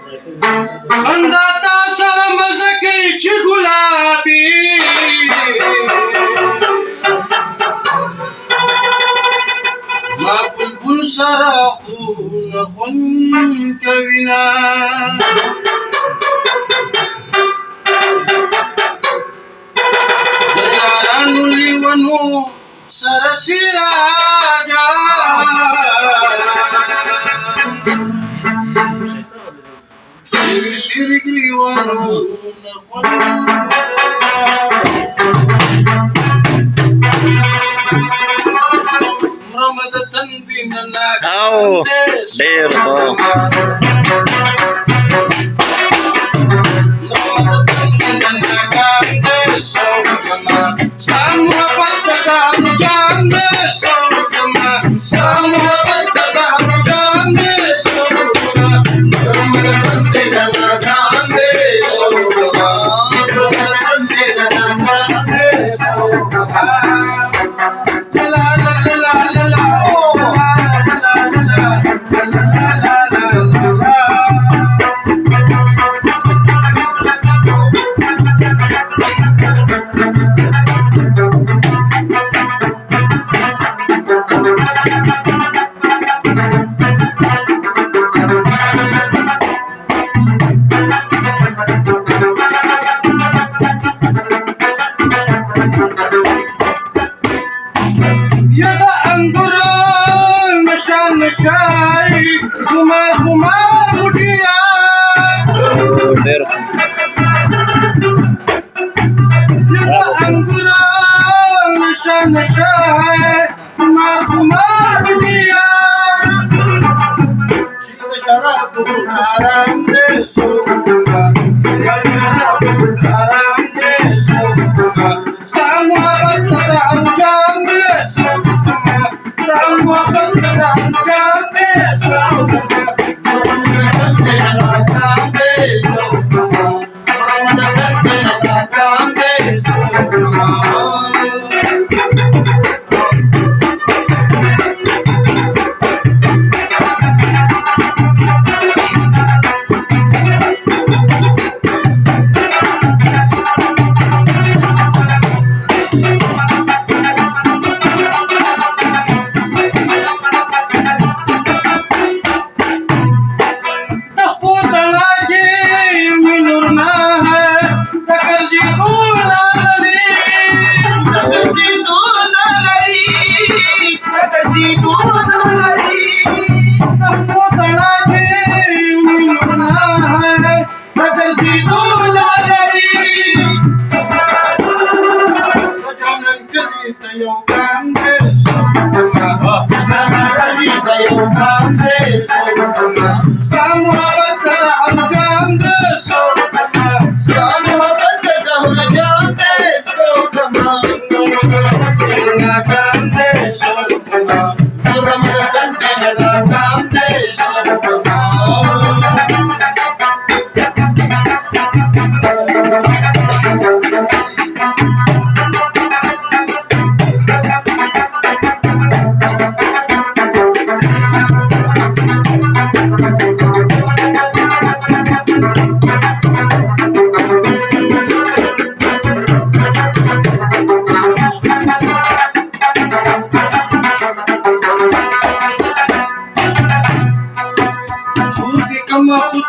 अंदाता सरमजकीची गुलाबी मा बुलबुल सारा खून कविना दयारानुली वनु सरसी राजा शिरग्रीवनु रमद तंदिन कुमार कुमार गुटिया अंगुरा नशा नशा है कुमार कुमार गुटिया शीत शराब आराम दे सोगा शराब आराम दे सोगा मोहब्बत का अंजाम दे सोगा मोहब्बत का अंजाम दे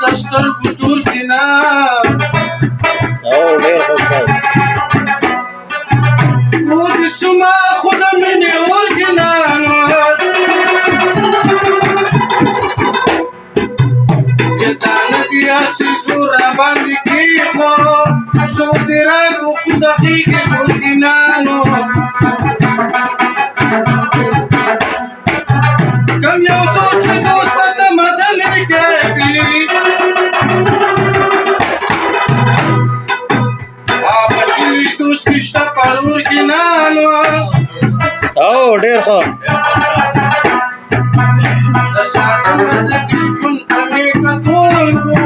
दस्तर कुतुर दिना खुद सुमा खुद मैंने और गिना ये दान दिया सिजुरा बंद की हो सो तेरा को खुदा की के जोर गिना नो कम यो दोस्त मदन के भी parur kinalo oh dear ho dasata madki jun ame katul go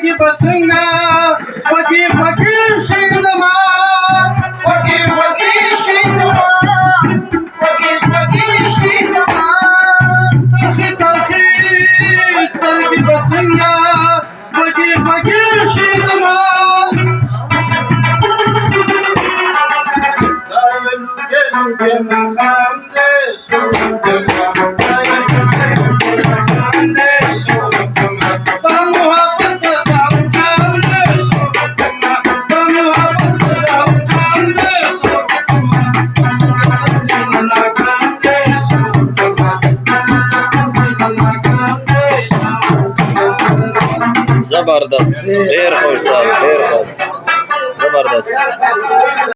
سترګې به څنګه خوږې خوږې شي زما خوږې خوږې شي زما خوږې خوږې شي زما ترخې ترخې سترګې به څنګه خوږې خوږې شي زما دا لوګې لوګې ماښام دی سوګما زبردست ډیر خوش ده ډیر خوش زبردست